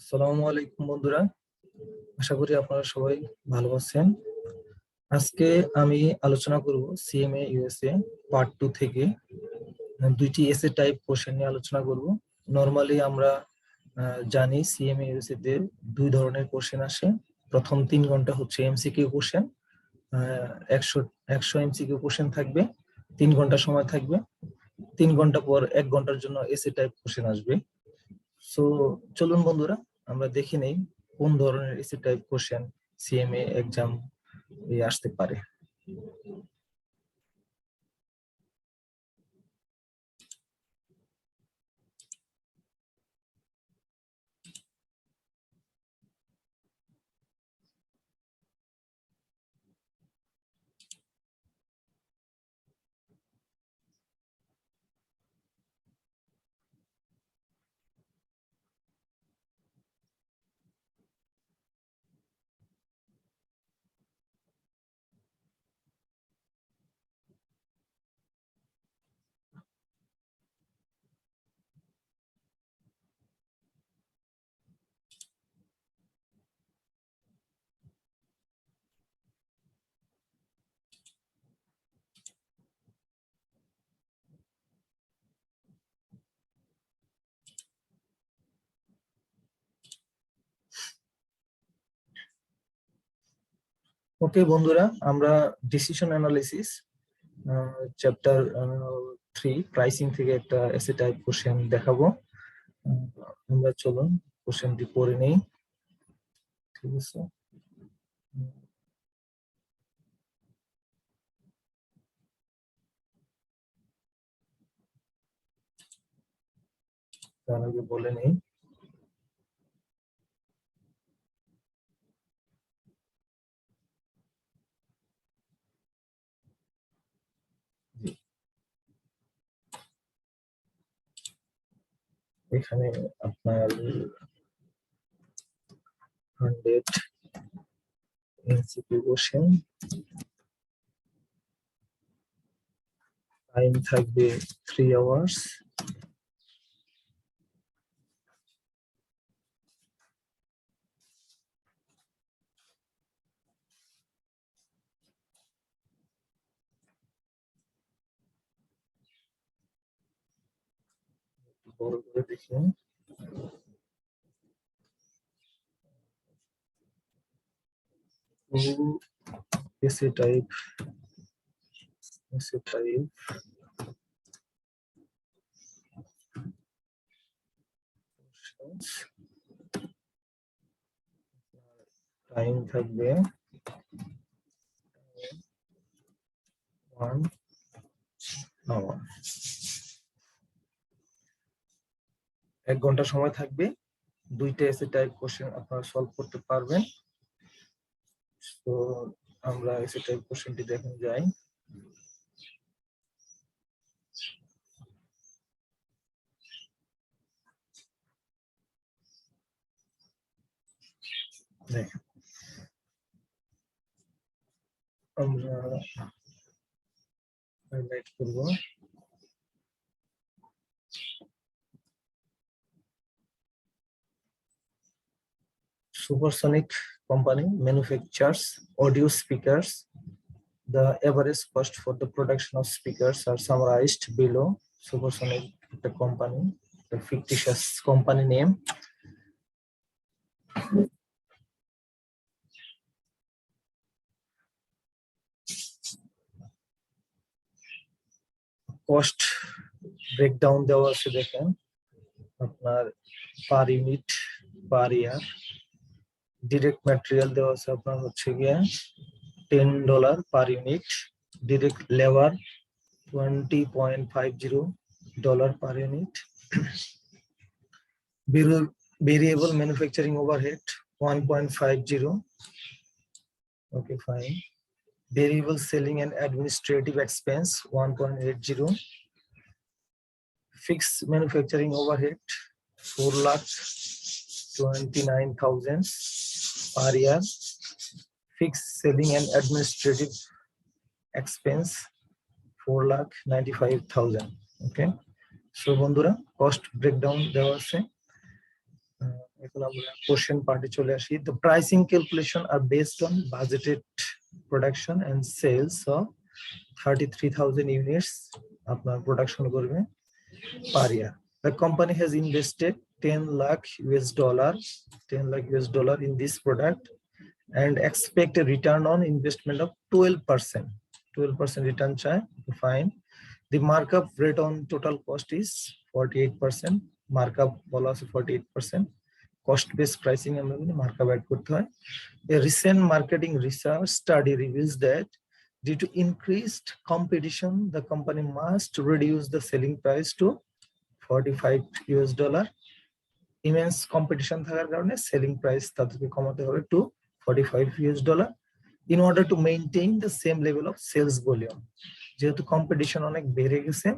আসসালামু আলাইকুম বন্ধুরা, আশা করি আপনারা সবাই ভালো আছেন। আজকে আমি আলোচনা করব সিএমএ ইউএসএ পার্ট 2 থেকে দুইটি এসএ টাইপ কোশ্চেন নিয়ে আলোচনা করব। নরমালি আমরা জানি সিএমএ ইউএসএ তে দুই ধরনের কোশ্চেন আসে। প্রথম 3 ঘন্টা হচ্ছে এমসিকিউ কোশ্চেন, 100 এমসিকিউ কোশ্চেন থাকবে, 3 ঘন্টা সময় থাকবে। 3 ঘন্টা পর 1 ঘন্টার জন্য এসএ টাইপ কোশ্চেন আসবে। সো চলুন বন্ধুরা, আমরা দেখে নেই কোন ধরনের SA type question CMA exam আসতে পারে। ওকে বন্ধুরা, আমরা ডিসিশন অ্যানালিসিস চ্যাপ্টার 3 প্রাইসিং থেকে একটা এসএ টাইপ কোশ্চেন দেখাবো। আমরা চলুন কোশ্চেনটি পড়ে নেই। ঠিক আছে, তার আগে বলে নেই এখানে আপনার 100 এমসিকিউ কোশ্চেন, টাইম থাকবে 3 আওয়ার্স। বড় করে দেখি। এসএ টাইপ টাইম থাকবে 1 আওয়ার। 1 ঘন্টা সময় থাকবে, দুইটা এসএ টাইপ কোশ্চেন আপনারা সলভ করতে পারবেন। তো আমরা এসএ টাইপ কোশ্চেনটি দেখে যাই। দেখেন, আমরা হাইলাইট করব Supersonic company manufactures audio speakers. The average cost for the production of speakers are summarized below. Supersonic, the company, the fictitious company name. Cost breakdown দেওয়া আছে, দেখেন আপনার পার ইউনিট, পার ইয়ার। ডিরেক্ট ম্যাটেরিয়াল দেওয়া আছে আপনার হচ্ছে গিয়া $10 per unit. Direct labour $20.50 per unit. Variable manufacturing overhead 1.50. Okay, fine. Variable selling and administrative expense 1.80. Fixed manufacturing overhead 4,29,000 per year. Fixed selling and administrative expense 4,95,000. Okay, so বন্ধুরা cost breakdown দেওয়া আছে। এখন আমরা কোশ্চেন পার্টে চলে আসি। The pricing calculation are based on budgeted production and sales of 33,000 units আপনার production করবে per year. The company has invested 10 lakh US dollar, 10 lakh US dollar in this product and expect a return on investment of 12%. 12% return chai, fine. The markup rate on total cost is 48%. Markup bola 48%. Cost based pricing markup add korte hoy. A recent marketing research study reveals that due to increased competition, the company must reduce the selling price to 45 US dollar. Immense competition থাকার কারণে selling price তাদেরকে কমাতে হবে to 45 US dollar in order to maintain the same level of sales volume. যেহেতু competition অনেক বেড়ে গেছে,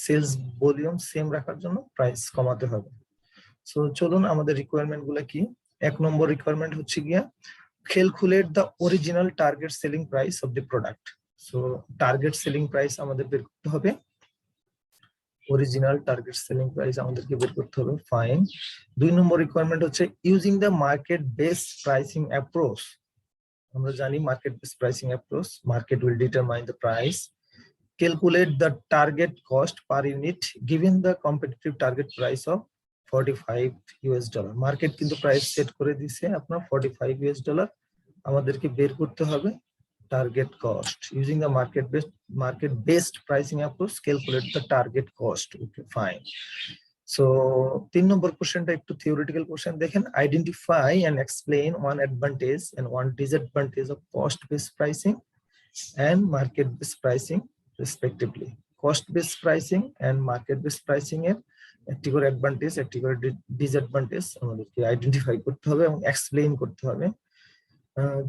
sales volume same রাখার জন্য প্রাইস কমাতে হবে। সো চলুন আমাদের রিকোয়ারমেন্ট গুলো কি। এক নম্বর রিকোয়ারমেন্ট হচ্ছে গিয়া calculate the original target selling price of the product. So target selling price আমাদের বের করতে হবে, অরিজিনাল টার্গেট সেলিং প্রাইস আমাদেরকে বের করতে হবে, ফাইন। দুই নম্বর রিকোয়ারমেন্ট হচ্ছে using the market based pricing approach. আমরা জানি market based pricing approach, market will determine the price. Calculate the target cost per unit given the competitive target price of 45 US dollar. Market কিন্তু price set করে দিছে আপনার 45 US dollar, আমাদেরকে বের করতে হবে target cost. Using the market based pricing approach, calculate the target cost. Okay, fine. So 3 number question টা একটু theoretical question দেখেন, identify and explain one advantage and one disadvantage of cost based pricing and market based pricing respectively. Cost based pricing and market based pricing এর একটি করে advantage একটি করে disadvantage আমাদেরকে identify করতে হবে এবং এক্সপ্লেইন করতে হবে।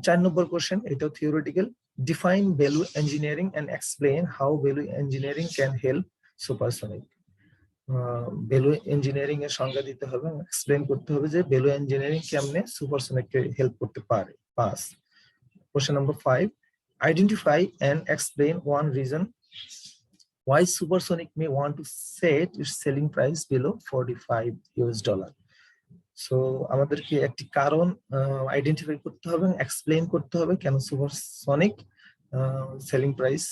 4 নম্বর কোশ্চেন, এটাও theoretical. Define value engineering and explain how value engineering can help supersonic. Value engineering এর সংজ্ঞা দিতে হবে, এক্সপ্লেইন করতে হবে যে ভ্যালু ইঞ্জিনিয়ারিং কেমনে সুপারসনিককে হেল্প করতে পারে। 5 question number 5, identify and explain one reason why supersonic may want to set its selling price below 45 US dollar. So আমাদেরকে একটি কারণ আইডেন্টিফাই করতে হবে, এক্সপ্লেইন করতে হবে কেন supersonic selling price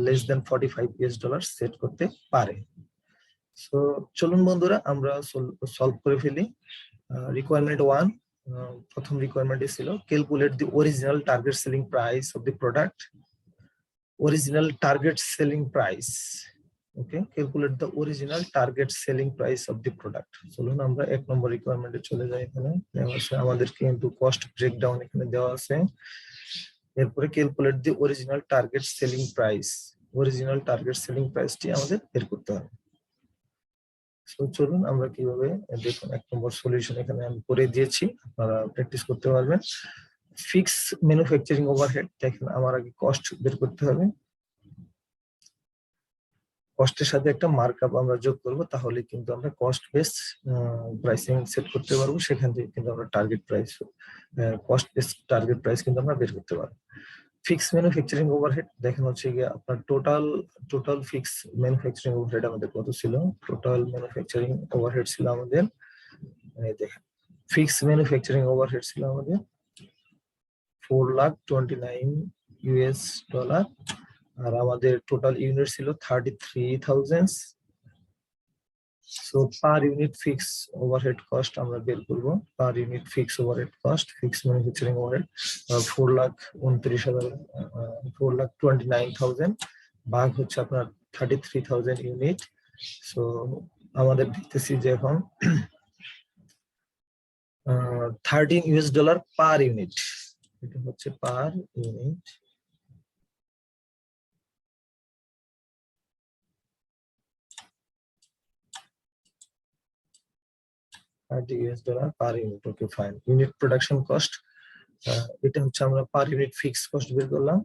less than 45 US dollar set করতে পারে। সো চলুন বন্ধুরা আমরা সলভ করে ফেলি। রিকোয়ারমেন্ট 1, প্রথম রিকোয়ারমেন্ট ছিল calculate the original target selling price of the product. Original target selling price, okay, calculate the original target selling price of the product. চলুন আমরা এক নম্বর রিকোয়ারমেন্টে চলে যাই। এখানে দেওয়া আছে আমাদের কিন্তু কস্ট ব্রেকডাউন এখানে দেওয়া আছে। এরপরে calculate the original target selling price, original target selling প্রাইসটি আমাদের বের করতে হবে। সো চলুন আমরা কিভাবে, দেখুন এক নম্বর সলিউশন এখানে আমি করে দিয়েছি, আপনারা প্র্যাকটিস করতে পারবেন। ফিক্স ম্যানুফ্যাকচারিং ওভারহেড, দেখেন আমার আগে কস্ট বের করতে হবে, কস্টের সাথে একটা মার্কআপ আমরা যোগ করব, তাহলে কিন্তু আমরা কস্ট বেস প্রাইসিং সেট করতে পারবো। সেখান থেকে কিন্তু আমরা target price, cost base target price কিন্তু আমরা বের করতে পারবো। ফিক্স ম্যানুফ্যাকচারিং ওভারহেড, দেখেন হচ্ছে গিয়ে আপনার টোটাল ফিক্স ম্যানুফ্যাকচারিং ওভারহেড আমাদের কত ছিল, টোটাল ম্যানুফ্যাকচারিং ওভারহেড ছিল আমাদের, দেখেন ফিক্স ম্যানুফ্যাকচারিং ওভারহেড ছিল আমাদের 4,29,000 US ডলার, আর আমাদের টোটাল ইউনিট ছিল 33,000। So per unit fix overhead cost আমরা বের করব, per unit fix overhead cost, fix manufacturing overhead 4,29,000 ভাগ হচ্ছে আপনার 33,000 ইউনিট। সো আমাদের দেখতেছি যে এখন 13 US ডলার পার ইউনিট, এটা হচ্ছে per unit. US dollar per unit, okay fine. Unit production cost, এটা হচ্ছে আমরা পার ইউনিট ফিক্স কস্ট বের করলাম,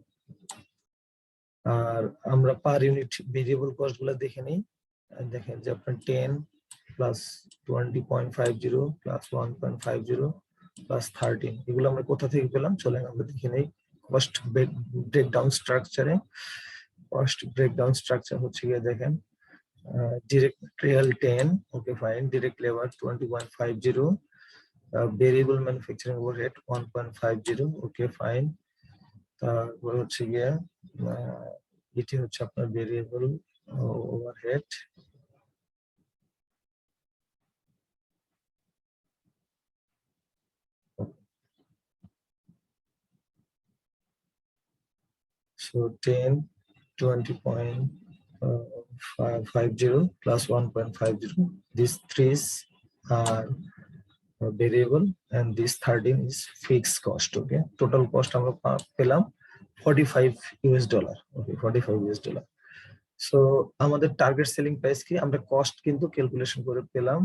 আর আমরা পার ইউনিট ভেরিয়েবল কস্ট গুলো দেখে নিই। দেখেন যে আপনার 10 প্লাস 20.50 প্লাস 1.50 প্লাস 13, এগুলো আমরা কোথা থেকে পেলাম চলেন আমরা দেখে নিই। কস্ট ব্রেকডাউন স্ট্রাকচারে, কস্ট ব্রেকডাউন স্ট্রাকচার হচ্ছে গিয়ে দেখেন direct material 10, okay fine, direct labor 20.50, variable manufacturing overhead 1.50, okay fine. তারপর হচ্ছে গিয়ে এটি হচ্ছে আপনার variable overhead. So 10, 20.50 plus 1.50. These three are variable and this 13 is fixed cost. Okay, total cost আমরা পেলাম $45। Okay, $45। সো আমাদের টার্গেট সেলিং প্রাইস কি, আমরা কস্ট কিন্তু ক্যালকুলেশন করে পেলাম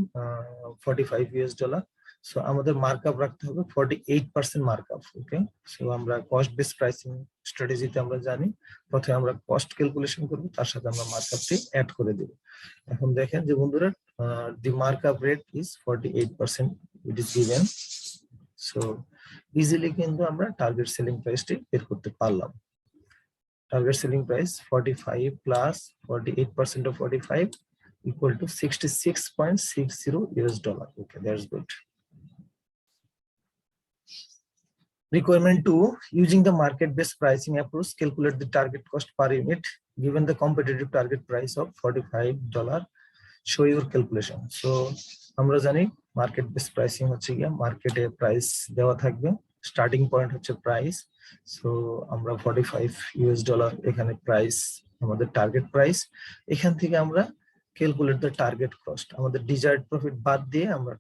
$45। সো আমাদের মার্কআপ রাখতে হবে 48% মার্কআপ। ওকে, সো আমরা কস্ট বেস প্রাইসিং স্ট্র্যাটেজিতে আমরা জানি প্রথমে আমরা কস্ট ক্যালকুলেশন করব, তার সাথে আমরা মার্কআপটি অ্যাড করে দেব। এখন দেখেন যে বন্ধুরা, the markup rate is 48%, it is given. So easily কিন্তু আমরা টার্গেট সেলিং প্রাইসটি বের করতে পারলাম। Target selling price 45 plus 48% of 45 equal to $66.60. Okay, that's good. Requirement 2, using the market-based pricing approach, calculate the target cost per unit given the competitive target price of $45. Show your calculation. So আমরা জানি market base pricing হচ্ছে গিয়ে মার্কেটে price দেওয়া থাকবে, starting point হচ্ছে price. So আমরা $45 এখানে প্রাইস আমাদের টার্গেট প্রাইস। এখান থেকে আমরা ক্যালকুলেট দ্য টার্গেট কস্ট, আমাদের ডিজায়ার্ড প্রফিট বাদ দিয়ে আমরা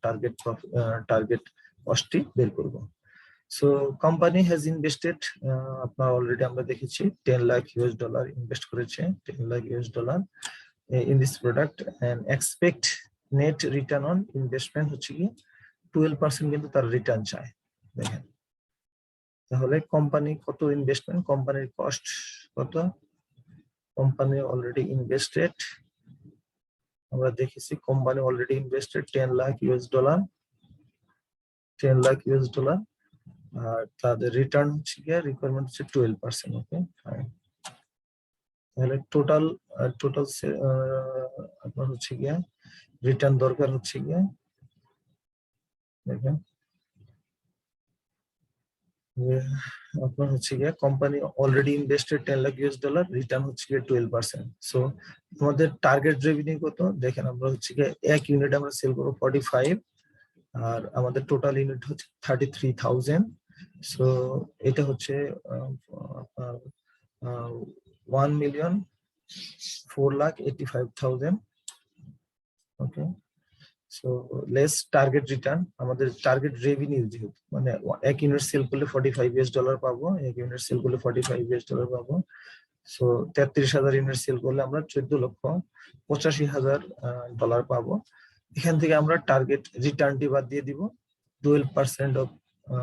টার্গেট কস্টটি বের করব। সো কোম্পানি হ্যাজ ইনভেস্টেড, আপনার অলরেডি আমরা দেখেছি $10 লাখ ইনভেস্ট করেছে, $10 lakh in this product and expect net return on investment হচ্ছে কি 12% কিন্তু তার রিটার্ন চায়। দেখেন তাহলে কোম্পানি কত ইনভেস্টমেন্ট, কোম্পানির কস্ট কত, কোম্পানি অলরেডি ইনভেস্টেড, আমরা দেখেছি company already invested $10 lakh, $10 lakh, আর তাদের রিটার্ন হচ্ছে কি রিকোয়ারমেন্ট হচ্ছে 12%। Okay fine. তাহলে টোটাল আপনার হচ্ছে গিয়ে রিটার্ন দরকার হচ্ছে গিয়ে, দেখেন আপনার হচ্ছে গিয়ে company already invested $10 lakh, return হচ্ছে গিয়ে 12%। সো আমাদের টার্গেট রেভিনিউ কত, দেখেন আমরা হচ্ছে গিয়ে এক ইউনিট আমরা সেল করবো 45 আর আমাদের টোটাল ইউনিট হচ্ছে 33,000। সো এটা হচ্ছে 1,04,85,000। ওকে, সো লেস টার্গেট রিটার্ন, আমাদের টার্গেট রেভিনিউ যেহেতু মানে এক ইউনিট সেল করলে $45 পাবো, এক ইউনিট সেল করলে $45 পাবো। সো 33,000 ইউনিট সেল করলে আমরা $14,85,000 পাবো। এখান থেকে আমরা টার্গেট রিটার্নটি বাদ দিয়ে দিব 12% অফ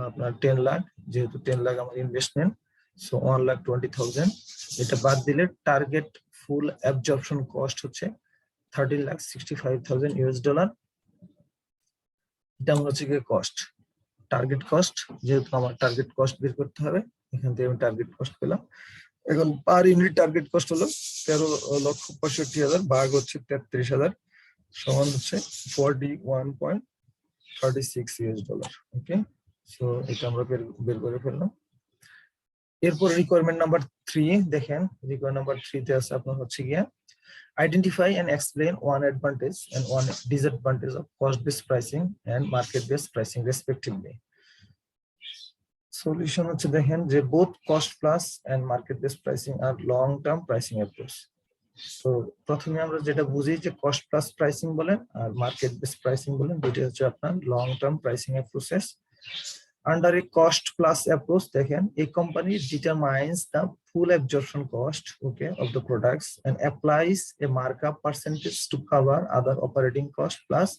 আপনার 10 লাখ, যেহেতু 10 লাখ আমার ইনভেস্টমেন্ট। সো 1,20,000 এটা বাদ দিলে টার্গেট ফুল অ্যাবজর্পশন কস্ট হচ্ছে $13,65,000। এটা আমার হচ্ছে গিয়ে কস্ট, টার্গেট কস্ট, যেহেতু আমার টার্গেট কস্ট বের করতে হবে, এখান থেকে আমি টার্গেট কস্ট পেলাম। এখন পার ইউনিট টার্গেট কস্ট হলো 13,65,000 ভাগ হচ্ছে 33,000 সমান হচ্ছে $41.36। ওকে, সো এটা আমরা বের করে ফেললাম। এরপর রিকোয়ারমেন্ট নাম্বার 3 দেখেন, রিকোয়ারমেন্ট নাম্বার 3 তে আছে আপনার হচ্ছে গিয়ে identify and explain one advantage and one disadvantage of cost-based pricing and market-based pricing respectively. Solution হচ্ছে দেখেন যে both cost plus and market-based pricing are long-term pricing approach. তো প্রথমে আমরা যেটা বুঝি যে cost plus pricing বলেন আর market-based pricing বলেন, দুটো হচ্ছে আপনার long-term pricing approaches. Under a cost plus approach, দেখেন a company determines the full absorption cost, okay, of the products and applies a markup percentage to cover other operating cost plus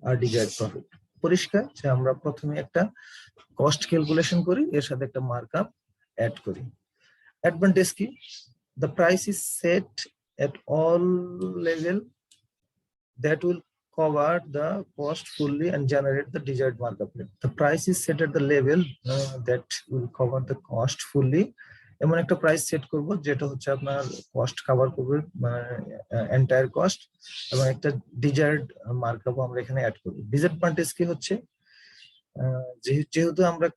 a desired profit. পরিষ্কার যে আমরা প্রথমে একটা cost calculation করি, এর সাথে একটা মার্কআপ অ্যাড করি। অ্যাডভান্টেজ কি, the price is set at all level that will cover the cost fully and generate the desired markup rate. The price is set at the level that will cover the cost fully. এমন একটা price set করব যেটা হচ্ছে আপনার cost cover করবে, entire cost, এবং একটা desired markup আমরা এখানে অ্যাড করব। ডিসঅ্যাডভান্টেজ কি হচ্ছে, যেহেতু আমরা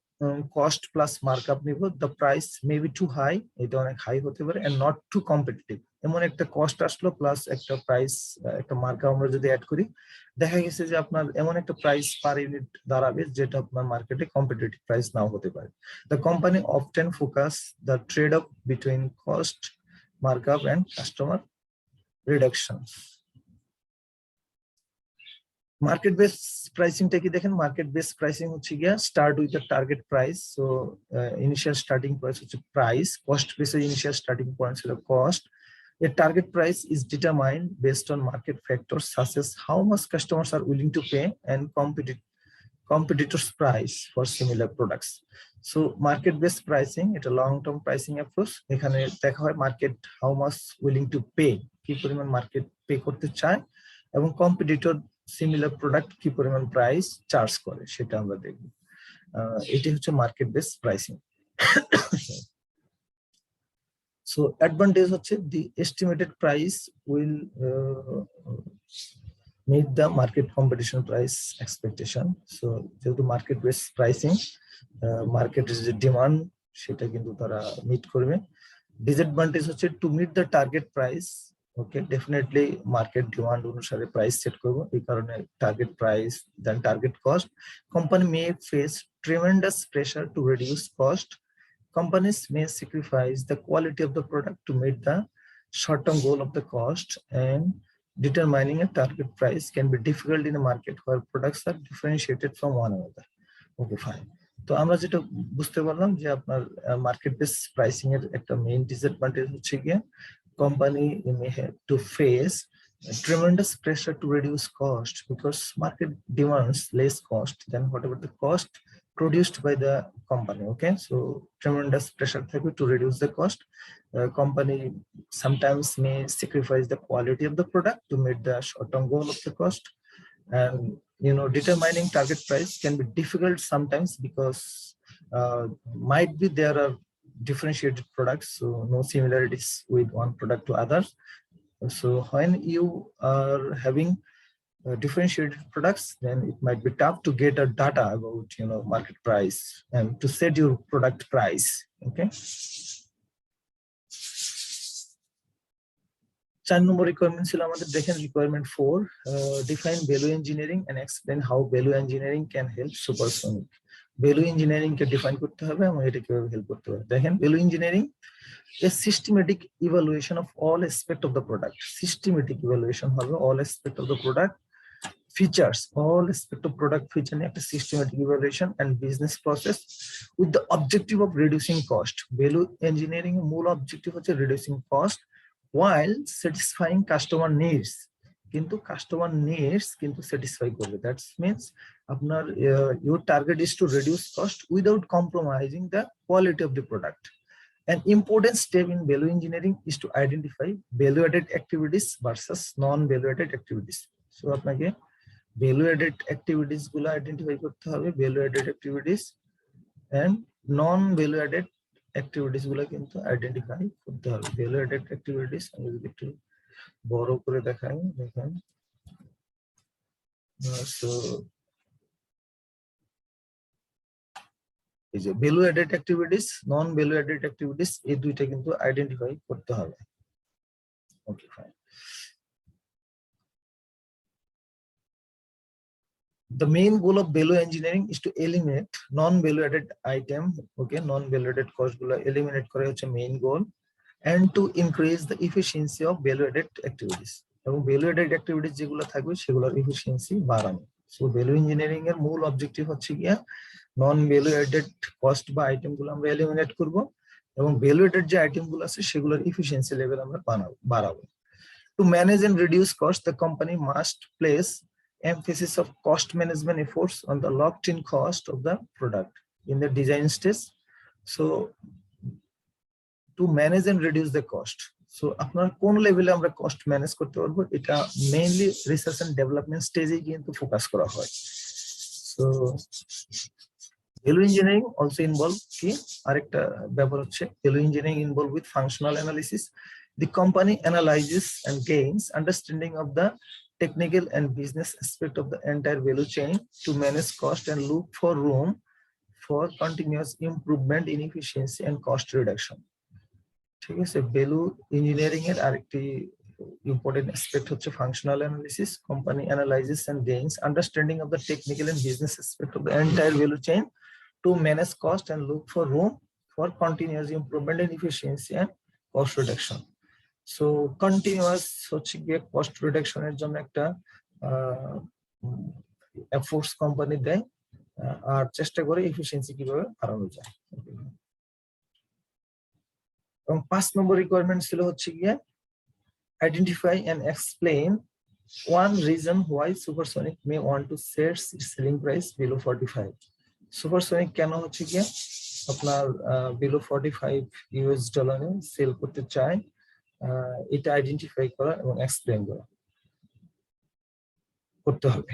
কস্ট প্লাস মার্কআপ নিব, the price may be too high, এটা অনেক হাই হতে পারে, এন্ড নট টু কম্পিটিটিভ। এমন একটা কস্ট আসলো প্লাস একটা প্রাইস, একটা মার্কআপ আমরা যদি অ্যাড করি, দেখা গেছে যে আপনার এমন একটা প্রাইস পার ইউনিট দাঁড়াবে যেটা আপনার মার্কেটে কম্পিটিটিভ প্রাইস নাও হতে পারে। The company often focus the trade off between cost markup and customer reduction. Market base প্রাইসিংটা কি দেখেন, মার্কেট বেস প্রাইসিং হচ্ছে গিয়া start with the target price. So initial starting price হচ্ছে প্রাইস, কস্ট বেসে ইনিশিয়াল স্টার্টিং পয়েন্ট ছিল cost. A target price is determined based on market factors such as how much customers are willing to pay and competitors price for similar products. So market based pricing, এটা long term pricing approach। এখানে দেখা হয় market how much willing to pay, কি পরিমাণ market pay করতে চায়, এবং competitor similar product কি পরিমাণ প্রাইস চার্জ করে সেটা আমরা দেখব। এটি হচ্ছে market base pricing. So advantage হচ্ছে the estimated price will meet the market competition price expectation. So যেহেতু মার্কেট বেস প্রাইসিং, মার্কেটের যে ডিমান্ড সেটা কিন্তু তারা মিট করবে। ডিসঅ্যাডভান্টেজ হচ্ছে to meet the target price, okay, definitely market demand অনুসারে প্রাইস সেট করব, এই কারণে target price then target cost. Company may face tremendous pressure to reduce cost. Companies may sacrifice the quality of the product to meet the short-term goal of the cost, and determining a target price can be difficult in a market where products are differentiated from one another. Okay, fine. তো আমরা যেটা বুঝতে পারলাম যে আপনার market base pricing এর একটা main disadvantage হচ্ছে গিয়ে company may have to face a tremendous pressure to reduce cost because market demands less cost than whatever the cost produced by the company. Okay, so tremendous pressure to reduce the cost. Company sometimes may sacrifice the quality of the product to meet the short-term goal of the cost, and determining target price can be difficult sometimes because might be there are differentiated products, so no similarities with one product to others. So when you are having differentiated products, then it might be tough to get a data about market price and to set your product price. Okay, 4 number requirement ছিল আমাদের, দেখেন requirement 4, define value engineering and explain how value engineering can help supersonic. Value engineering কে define করতে হবে এবং এটা কিভাবে help করতে পারে। দেখেন, ভ্যালু ইঞ্জিনিয়ারিং a systematic evaluation of all aspects of the product. Systematic evaluation হবে all aspect of the product features, all aspect of product feature নিয়ে একটা systematic evaluation and business process with the objective of reducing cost. Value engineering এর মূল objective হচ্ছে reducing cost while satisfying customer needs. কিন্তু customer needs কিন্তু satisfy করবে, that means আপনার your target is to reduce cost without compromising the quality of the product. An important step in value engineering is to identify value-added activities versus non-value-added activities. So, আপনাকে value-added activities গুলো identify করতে হবে, value-added activities and non-value-added activities গুলো কিন্তু identify করতে হবে। value-added activities আমি যদি একটু বড় করে দেখাই, দেখেন, so এই যে ভ্যালু অ্যাডেড অ্যাক্টিভিটিস, নন ভ্যালু অ্যাডেড অ্যাক্টিভিটিস, এই দুইটা কিন্তু আইডেন্টিফাই করতে হবে। ওকে, fine. The main goal of value engineering is to eliminate non-value added item, okay, non-value added cost গুলো eliminate করা হচ্ছে main goal, and to increase the efficiency of value added activities, এবং value added activities যেগুলো থাকবে সেগুলোর efficiency বাড়ানো। So value engineering এর মূল অবজেক্টিভ হচ্ছে গিয়া নন ভ্যালু এডেড কস্ট বা আইটেম গুলো আমরা এলিমিনেট করব এবং ভ্যালু এডেড যে আইটেম গুলো আছে সেগুলোর এফিসিয়েন্সি লেভেল আমরা বাড়াবো। To manage and reduce cost, the company must place emphasis of cost management efforts on the locked in cost of the product in the design stage. So to manage and reduce the cost, so আপনার কোন লেভেলে আমরা cost manage করতে পারবো, এটা mainly research and development স্টেজে কিন্তু focus করা হয়। So value engineering also involve কি আরেকটা ব্যাপার হচ্ছে, value engineering involve with functional analysis. The company analyzes and gains understanding of the technical and business aspect of the entire value chain to manage cost and look for room for continuous improvement in efficiency and cost reduction. ঠিক আছে, value engineering এর আরেকটি important aspect হচ্ছে functional analysis. Company analyses and gains understanding of the technical and business aspect of the entire value chain to manage cost and look for room for continuous improvement in efficiency and cost reduction. So continuous হচ্ছে গিয়ে cost রিডাকশনের জন্য একটা efforts company দেয় আর চেষ্টা করে efficiency কিভাবে বাড়ানো যায়। এবং 5 নম্বর রিকোয়ারমেন্ট ছিল হচ্ছে গিয়ে identify and explain one reason why Supersonic may want to set its selling price below 45. Supersonic কেন হচ্ছে গিয়ে আপনার below 45 US ডলারে সেল করতে চায়, এটা আইডেন্টিফাই করা এবং এক্সপ্লেইন করা করতে হবে।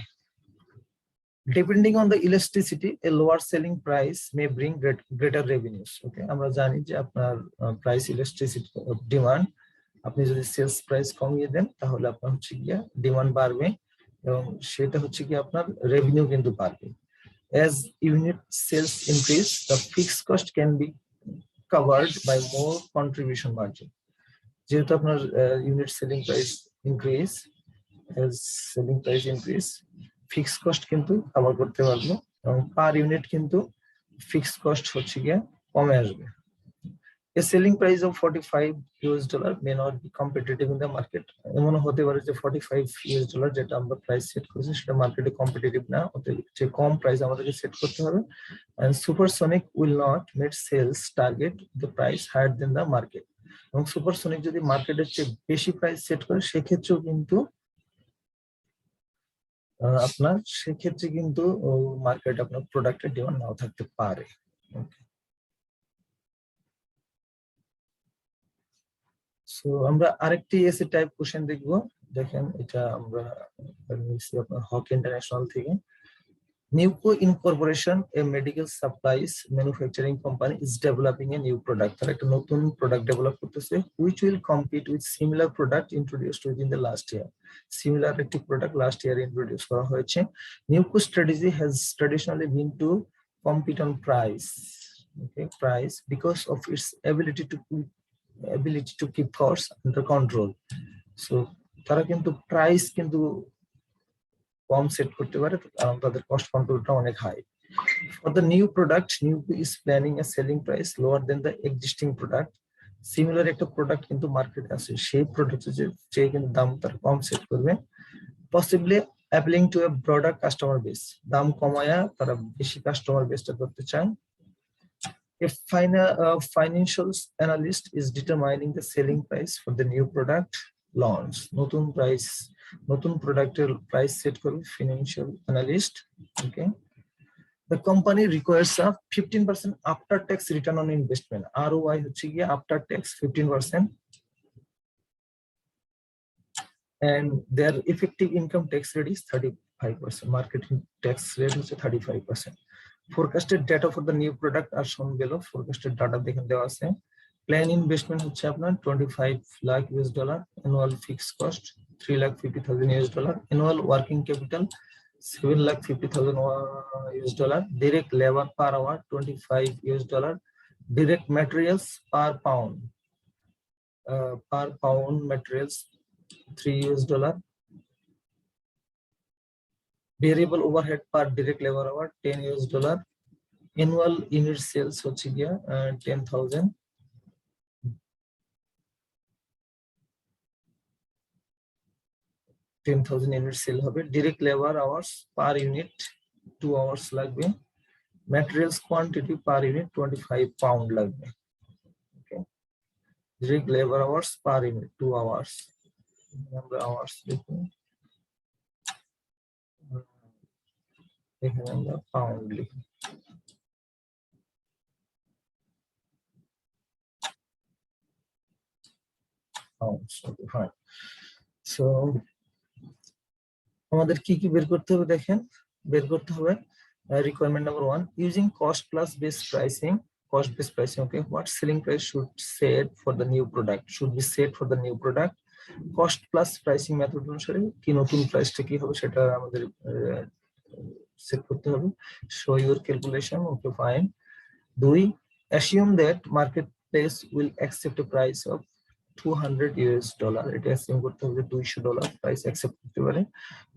Depending on the elasticity, a lower selling price may bring greater revenues. Okay, আমরা জানি যে আপনার প্রাইস ইলাস্টিসিটি অফ ডিমান্ড, আপনি যদি সেলস প্রাইস কমিয়ে দেন তাহলে আপনার হচ্ছে গিয়ে ডিমান্ড বাড়বে এবং সেটা হচ্ছে কি আপনার রেভিনিউ কিন্তু বাড়বে। As unit sales increase, the fixed cost can be covered by more contribution margin. যেহেতু আপনার unit selling price increase, as selling price increase, fixed cost কিন্তু কভার করতে পারবো এবং পার ইউনিট কিন্তু ফিক্সড কস্ট হচ্ছে গিয়ে কমে আসবে। A selling price of 45 US dollar may not be competitive in the market. এমন হতে পারে যে 45 US dollar যেটা আমরা প্রাইস সেট করেছি সেটা মার্কেটে কম্পিটিটিভ না, যে কম প্রাইস আমাদেরকে সেট করতে হবে। And Supersonic will not meet sales target the price higher than the market. এবং সুপারসনিক যদি মার্কেটের চেয়ে বেশি প্রাইস সেট করে সেক্ষেত্রেও কিন্তু আপনার সেক্ষেত্রে কিন্তু মার্কেট আপনার প্রোডাক্টের ডিমান্ড নাও থাকতে পারে। সো আমরা আরেকটি এসে টাইপ কোশ্চেন দেখবো। দেখেন এটা আমরা নিয়েছি আপনার হক ইন্টারন্যাশনাল থেকে। Nuco Incorporation, a medical supplies manufacturing company, is developing a new product. তারা একটা নতুন প্রোডাক্ট ডেভেলপ করতেছে which will compete with similar product introduced within the last year. Similar একটি প্রোডাক্ট লাস্ট ইয়ার ইন্ট্রোডিউস করা হয়েছে। Nuco strategy has traditionally been to compete on price, okay, price because of its ability to keep costs under control. So তারা কিন্তু price কিন্তু কম set করতে পারে, তাদের cost কন্ট্রোলটা অনেক high. For the new product, Nuco is planning a selling price lower than the existing product. Similar একটা product কিন্তু মার্কেটে আছে, সেই প্রোডাক্টের যে কিন্তু দাম তার কম সেট করবে, possibly appealing to a broader customer base. দাম কমায়া তারা বেশি কাস্টমার বেসটা করতে চায়। A financial analyst is determining the selling price for the new product launch. নতুন প্রোডাক্টের প্রাইস সেট করবে financial analyst. Okay, the company requires a 15% after tax return on investment. ROI হচ্ছে গিয়ে after tax 15%, and their effective income tax rate is 35%. Marketing tax rate হচ্ছে 35%. Forecasted data for the new product are shown below. Forecasted data দেখেন দেওয়া আছে। Plan investment হচ্ছে আপনার 25 lakh US dollar, annual fixed cost 3,50,000 US dollar, annual working capital 7,50,000 US dollar, direct labor per hour 25 US dollar, direct materials per pound materials 3 US dollar, variable overhead per direct labor hour 10 US dollar, annual unit sales হচ্ছে গিয়া 10,000, unit sell হবে, direct labor hours per unit 2 hours লাগবে, materials quantity per unit 25 pound লাগবে। Okay, direct labor hours per unit 2 hours, আমরা hours লিখি, এখানে আমরা pound লিখি। Okay, fine. So আমাদের কি কি বের করতে হবে দেখেন, বের করতে হবে requirement number 1, using cost plus base pricing, okay, what selling price should be set for the new product, cost plus pricing method অনুসারে কি নতুন প্রাইসটা কি হবে সেটা আমাদের সেট করতে হবে। Show your calculation, okay fine. 2, assume that marketplace will accept a price of $200, এটা assume করতে হবে $200 প্রাইস অ্যাকসেপ্ট করতে পারে।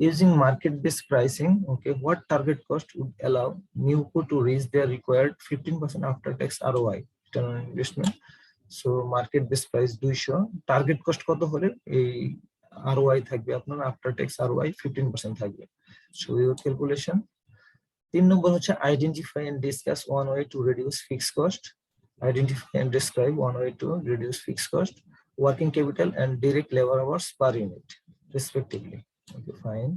Using market based pricing, okay, what target cost would allow Newco to reach their required 15% after tax ROI, return on investment? So market based price 200, target cost কত হলে এই ROI থাকবে আপনার after tax ROI 15% থাকবে। So your calculation. 3 number হচ্ছে identify and discuss one way to reduce fixed cost. Identify and describe one way to reduce fixed cost, working capital and direct labor hours per unit respectively. Okay, fine.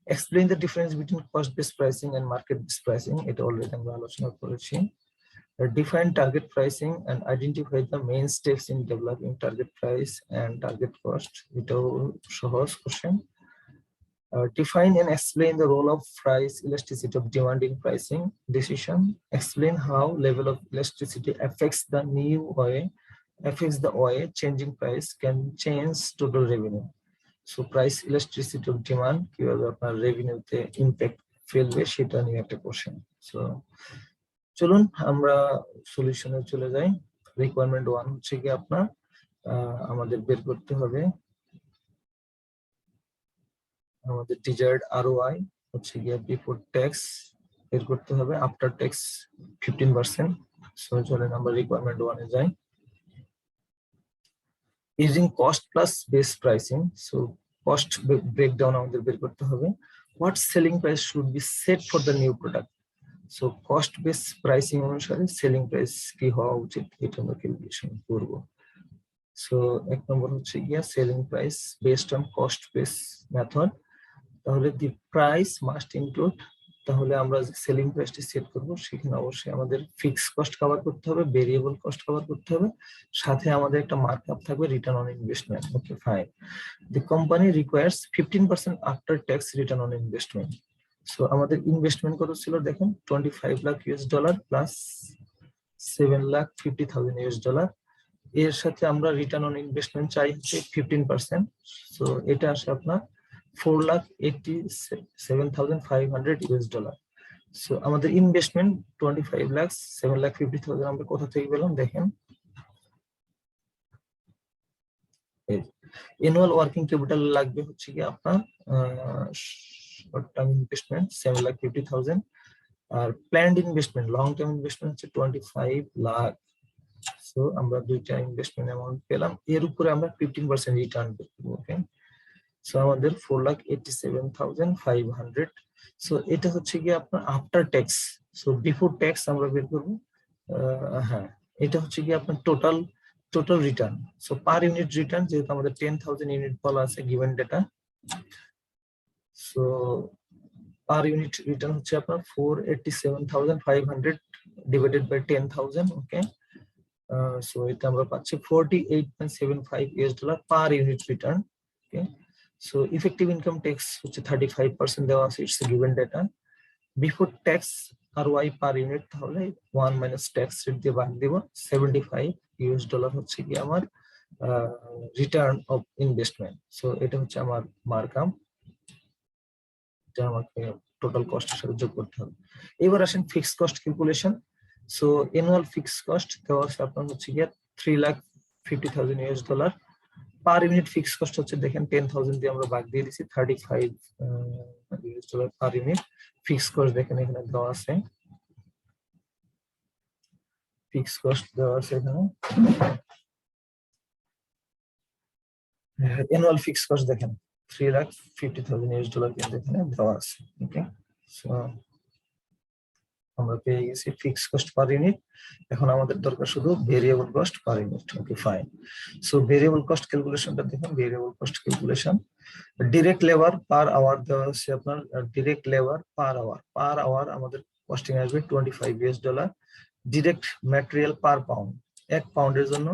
Explain the difference between cost-based pricing and market-based pricing. It already আমরা আলোচনা করেছি। Define target pricing and identify the main steps in developing target price and target cost. এটাও সহজ question. Define and explain the role of price elasticity of demand in pricing decision. Explain how level of elasticity affects the way changing price can change total revenue. So price elasticity of demand কিভাবে আপনার রেভিনিউতে impact ফেলবে সেটা নিয়ে একটা question. So চলুন আমরা সলিউশনে চলে যাই। রিকোয়ারমেন্ট 1 হচ্ছে কি আপনার আমাদের বের করতে হবে আমাদের ডিজায়ার্ড ROI হচ্ছে গিয়ে বিফোর ট্যাক্স বের করতে হবে, আফটার ট্যাক্স 15%। সো চলেন আমরা রিকোয়ারমেন্ট 1 এ যাই। Using cost plus base pricing, so cost breakdown আমাদের বের করতে হবে। What selling price should be set for the new product. So cost base pricing অনুসারে সেলিং প্রাইস কি হওয়া উচিত এটা আমরা ক্যালকুলেশন করব। সো 1 নম্বর হচ্ছে গিয়া selling price based on cost base method. তাহলে দি প্রাইস মাস্ট ইনক্লুড, তাহলে আমরা যে সেলিং প্রাইসটি সেট করব সেখানে অবশ্যই আমাদের ফিক্সড কস্ট কভার করতে হবে, ভেরিয়েবল কস্ট কভার করতে হবে, সাথে আমাদের একটা মার্কআপ থাকবে return on investment. Okay fine. The company requires 15% after tax return on investment. So আমাদের ইনভেস্টমেন্ট কত ছিল দেখেন, $25 লাখ প্লাস $7,50,000। এর সাথে আমরা রিটার্ন অন ইনভেস্টমেন্ট চাই হচ্ছে 15%। সো এটা আসে আপনার $4,87,500। সো আমাদের ইনভেস্টমেন্ট 25 লাখ, 7,50,000 আমরা কোথা থেকে পেলাম দেখেন, অ্যানুয়াল ওয়ার্কিং ক্যাপিটাল লাগবে হচ্ছে কি আপনার শর্ট টার্ম ইনভেস্টমেন্ট 7,50,000, আর planned investment long term investment হচ্ছে 25 লাখ। সো আমরা দুইটা ইনভেস্টমেন্ট অ্যামাউন্ট পেলাম, এর উপরে আমরা 15% রিটার্ন করব। ওকে, সো আমাদের 4,87,500। সো এটা হচ্ছে কি আপনার after tax. So before tax আমরা বের করব, হ্যাঁ এটা হচ্ছে কি আপনার total return. So per unit return যেহেতু আমাদের 10,000 ইউনিট বলা আছে given data, so per unit return হচ্ছে আপনার 4,87,500 ডিভাইডেড বাই 10,000। ওকে, সো এটা আমরা পাচ্ছি $48.75 পার ইউনিট রিটার্ন। ওকে, সো ইফেক্টিভ ইনকাম ট্যাক্স হচ্ছে 35% দেওয়া আছে, it's given data. Before tax ROI per unit তাহলে 1 মাইনাস ট্যাক্স রেট দিয়ে ভাগ দিব, $75 হচ্ছে কি আমার রিটার্ন অফ ইনভেস্টমেন্ট। সো এটা হচ্ছে আমার মার্কআপ, এটা আমাকে টোটাল কস্টের সাথে যোগ করতে হবে। এবার আসেন fixed cost calculation. So annual fixed cost দেওয়া আছে আপনার হচ্ছে গিয়ে $3,50,000। পার ইউনিট ফিক্সড কস্ট হচ্ছে দেখেন 10,000 দিয়ে আমরা ভাগ দিয়ে দিছি, $35 পার ইউনিট ফিক্সড কস্ট দেখেন এখানে দেওয়া আছে, ফিক্সড কস্ট দেওয়া আছে এখানে। অ্যানুয়াল ফিক্সড কস্ট দেখেন $3,50,000 কিন্তু এখানে দেওয়া আছে। ওকে, সো আমরা পেয়ে গেছি ফিক্সড কস্ট পার ইউনিট। এখন আমাদের দরকার শুধু variable cost per unit. Okay fine. So variable cost ক্যালকুলেশনটা দেখুন, variable cost calculation direct labour per hour দেওয়া আছে আপনার, ডিরেক্ট লেবার পার আওয়ার আমাদের কস্টিং আসবে $25। ডিরেক্ট ম্যাটেরিয়াল পার পাউন্ড, 1 পাউন্ডের জন্য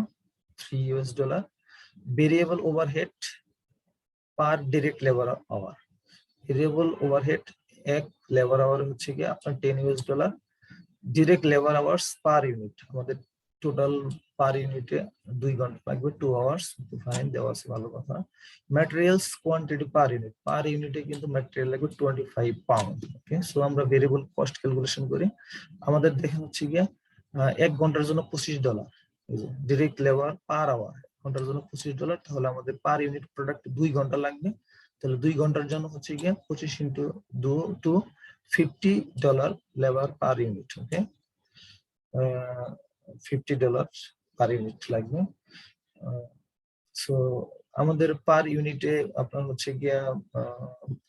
$3। Variable overhead per direct labour hour, variable overhead 1 labour hour হচ্ছে কি আপনার $10। Direct labour hours per unit আমাদের টোটাল পার ইউনিটে 2 ঘন্টা লাগবে, 2 আওয়ার্স। ফাইন, দেওয়া আছে, ভালো কথা। ম্যাটেরিয়ালস কোয়ান্টিটি পার ইউনিটে কিন্তু ম্যাটেরিয়াল লাগবে 25 পাউন্ড। ওকে, সো আমরা ভেরিয়েবল কস্ট ক্যালকুলেশন করি। আমাদের দেখেন হচ্ছে গিয়ে 1 ঘন্টার জন্য $25, ডিরেক্ট লেবার পার আওয়ার, ঘন্টার জন্য $25, তাহলে আমাদের পার ইউনিট প্রোডাক্ট 2 ঘন্টা লাগবে। তাহলে 2 ঘন্টার জন্য হচ্ছে গিয়ে 25 into 2 two $50 labour per unit. Okay, $50 per unit লাগবে। সো আমাদের পার ইউনিটে আপনার হচ্ছে গিয়া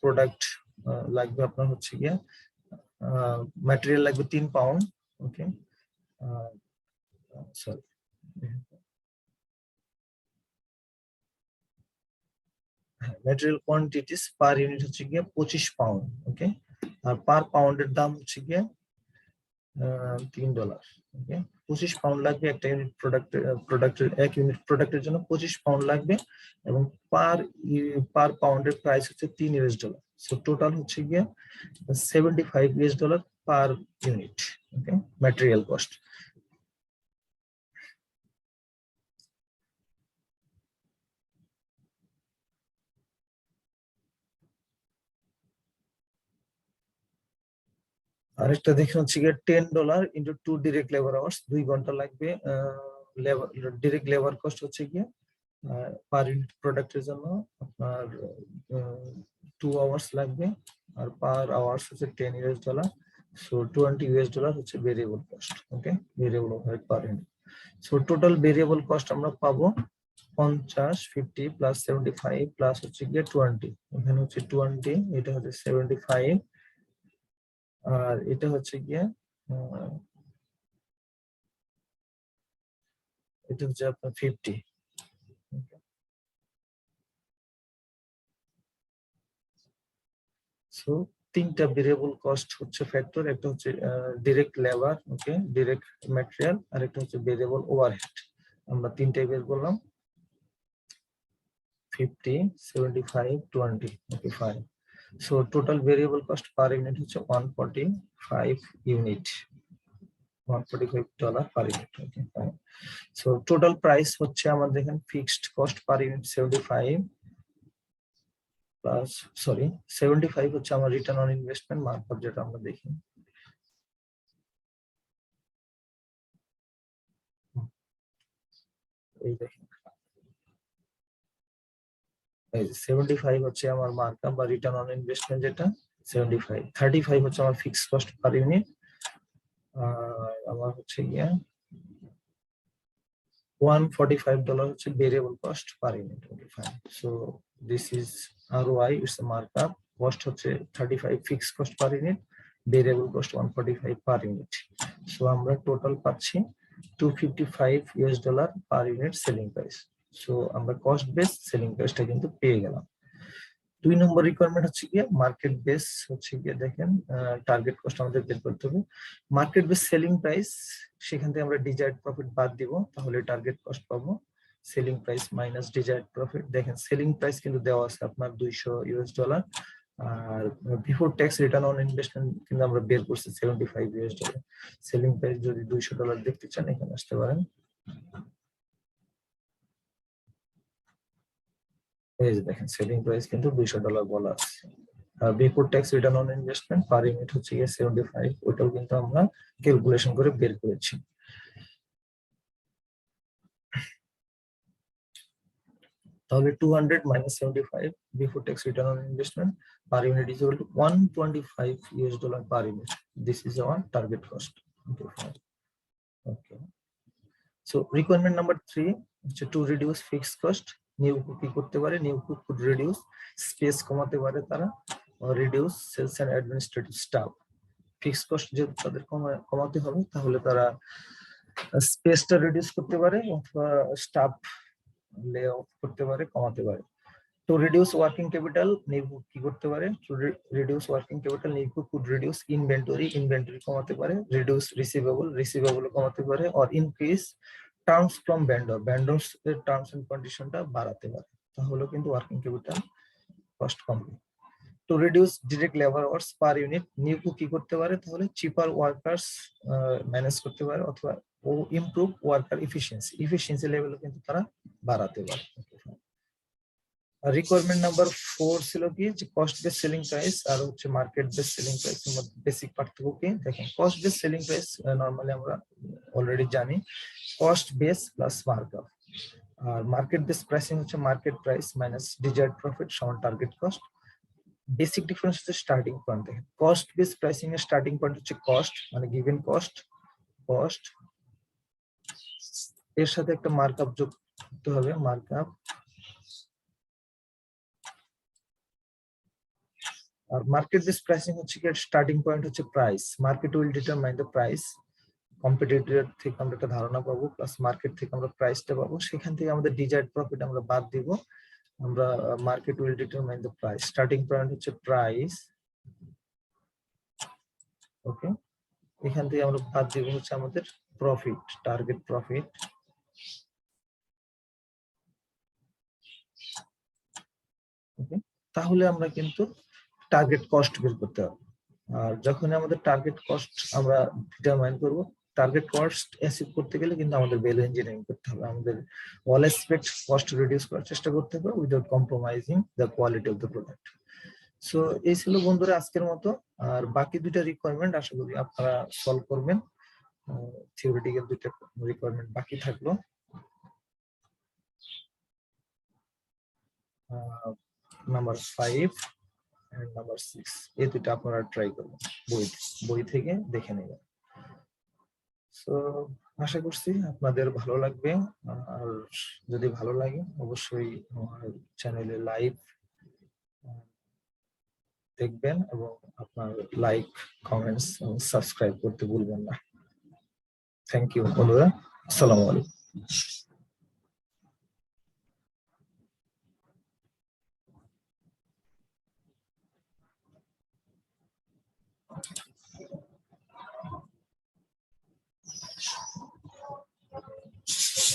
প্রোডাক্ট লাগবে, আপনার হচ্ছে গিয়া ম্যাটেরিয়াল লাগবে 3 pound. Okay, sorry, material quantities per unit হচ্ছে গিয়ে 25 পাউন্ড। ওকে, আর পার পাউন্ডের দাম হচ্ছে গিয়ে $3। ওকে, 25 পাউন্ড লাগবে একটা ইউনিট প্রোডাক্টের, 1 ইউনিট প্রোডাক্টের জন্য 25 পাউন্ড লাগবে, এবং পার পাউন্ডের প্রাইস হচ্ছে $3। সো টোটাল হচ্ছে গিয়ে $75 পার ইউনিট। ওকে, ম্যাটেরিয়াল কস্ট। আরেকটা দেখেন হচ্ছে গিয়ে $10 ইন্টু 2 ডিরেক্ট লেবার আওয়ার্স, 2 ঘন্টা লাগবে। ডিরেক্ট লেবার কস্ট হচ্ছে গিয়ে পার ইউনিট প্রোডাক্টের জন্য আপনার 2 আওয়ার্স লাগবে, আর পার আওয়ার্স হচ্ছে $10। সো $20 হচ্ছে variable cost. Okay, variable overhead per unit. So total variable cost আমরা পাবো 50, 50 প্লাস 75 প্লাস হচ্ছে গিয়ে 20, এখানে হচ্ছে 20, এটা হচ্ছে 75, আর এটা হচ্ছে গিয়ে এটা হচ্ছে আপনার 50। সো 3টা ভেরিয়েবল কস্ট হচ্ছে ফ্যাক্টর, একটা হচ্ছে ডিরেক্ট লেবার, ওকে, ডিরেক্ট ম্যাটেরিয়াল, আর একটা হচ্ছে ভেরিয়েবল ওভারহেড। আমরা 3টাই বের করলাম, 50, 75, 20। Okay, fine. So total variable cost per unit হচ্ছে 145 unit, $145 per unit. Okay, fine. So total price হচ্ছে আমাদের এখানে fixed cost per unit 75 plus, sorry, 75 হচ্ছে আমার রিটার্ন অন ইনভেস্টমেন্ট মার্কআপ, যেটা আমরা দেখি। এই দেখেন, এই 75 হচ্ছে আমার মার্কআপ বা রিটার্ন অন ইনভেস্টমেন্ট, যেটা 75। 35 হচ্ছে আমার ফিক্সড কস্ট পার ইউনিট, আর আমার হচ্ছে গিয়া $145 হচ্ছে variable cost per unit. Okay, fine. So this is ROI, it's a markup. Cost হচ্ছে 35 fixed cost per unit, variable cost 145 per unit. So আমরা টোটাল পাচ্ছি $255 per unit selling price. So আমরা cost base selling প্রাইসটা কিন্তু পেয়ে গেলাম। 2 নম্বর requirement হচ্ছে গিয়ে মার্কেট বেস, হচ্ছে গিয়ে দেখেন টার্গেট কস্ট আমাদের বের করতে হবে। মার্কেট বেস সেলিং প্রাইস, সেখান থেকে আমরা ডিজায়ার্ড প্রফিট বাদ দিব, তাহলে টার্গেট কস্ট পাবো। Selling price minus desired profit, দেখেন সেলিং প্রাইস কিন্তু দেওয়া আছে আপনার $200, আর before tax return on investment কিন্তু আমরা বের করছি $75। সেলিং প্রাইস যদি $200 দেখতে চান, এখানে আসতে পারেন। এই যে দেখেন, সেলিং প্রাইস কিন্তু $200 বলা আছে। Before tax return on investment per unit হচ্ছে গিয়ে 75, ওইটাও কিন্তু আমরা ক্যালকুলেশন করে বের করেছি। তাহলে 200 minus 75 before tax return on investment per unit is equal to $125 per unit. This is our target cost. Okay, so requirement number 3 হচ্ছে to reduce fixed cost. New Cook কি করতে পারে? New Cook could reduce space, কমাতে পারে তারা, reduce sales and administrative staff. Fixed cost যেহেতু তাদের কমাতে হবে, তাহলে তারা স্পেসটা রিডিউস করতে পারে, অথবা স্টাফ লে অফ করতে পারে, কমাতে পারে। To reduce working capital, new কি করতে পারে? To reduce working capital, new could reduce inventory, inventory কমাতে পারে, রিডিউস রিসিভেবল, রিসিভেবল কমাতে পারে, or increase terms from vendor, vendors এর টার্মস এন্ড কন্ডিশনটা বাড়াতে পারে, তাহলে কিন্তু ওয়ার্কিং ক্যাপিটাল কস্ট কমবে। To reduce direct labour hours per unit, new কি করতে পারে? তাহলে চিপার ওয়ার্কার্স ম্যানেজ করতে পারে, অথবা ও ইমপ্রুভ ওয়ার্কার এফিসিয়েন্সি লেভেল কিন্তু তারা বাড়াতে পারে। রিকোয়ারমেন্ট নাম্বার 4 ছিল কি যে কস্ট বেস সেলিং প্রাইস আর হচ্ছে মার্কেট বেস সেলিং প্রাইস এর মধ্যে বেসিক পার্থক্য কি দেখেন। Cost base selling price normally আমরা অলরেডি জানি কস্ট বেস প্লাস মার্কআপ, আর মার্কেট বেস প্রাইসিং হচ্ছে market price minus desired profit সমান টার্গেট কস্ট। বেসিক ডিফারেন্স হচ্ছে স্টার্টিং পয়েন্ট। দেখেন কস্ট বেস প্রাইসিং এর স্টার্টিং পয়েন্ট হচ্ছে কস্ট মানে গিভেন কস্ট এর সাথে একটা মার্কআপ যোগ করতে হবে মার্কআপ, আর মার্কেট বেস প্রাইসিং হচ্ছে কি স্টার্টিং পয়েন্ট হচ্ছে price, market will determine the price, competitor থেকে আমরা একটা ধারণা পাবো প্লাস মার্কেট থেকে আমরা প্রাইসটা পাবো, সেখান থেকে আমাদের ডিজায়ার্ড প্রফিট আমরা বাদ দিব, আমরা market will determine the price, starting point হচ্ছে প্রাইস, ওকে, এখান থেকে আমরা বাদ দিব হচ্ছে আমাদের প্রফিট, টার্গেট প্রফিট, ওকে, তাহলে আমরা কিন্তু টার্গেট কস্ট বের করতে হবে। আর যখন আমাদের টার্গেট কস্ট আমরা ডিটারমাইন করব, টার্গেট কস্ট অ্যাচিভ করতে গেলে কিন্তু আমাদের ভ্যালু ইঞ্জিনিয়ারিং করতে হবে, আমাদের অল অ্যাসপেক্ট কস্ট রিডিউস করার চেষ্টা করতে হবে without compromising the quality of the product. So এই ছিল বন্ধুরা আজকের মতো, আর বাকি দুইটা রিকোয়ারমেন্ট আশা করি আপনারা সলভ করবেন। থিওরিটিক্যাল দুইটা রিকোয়ারমেন্ট বাকি থাকলো, নাম্বার 5 এন্ড নাম্বার 6, এই দুইটা আপনারা ট্রাই করবেন, বই থেকে দেখে নেবেন। সো আশা করছি আপনাদের ভালো লাগবে, আর যদি ভালো লাগে অবশ্যই আমার চ্যানেলে লাইভ দেখবেন এবং আপনার লাইক, কমেন্টস এবং সাবস্ক্রাইব করতে ভুলবেন না। থ্যাংক ইউ বন্ধুরা, আসসালামু আলাইকুম।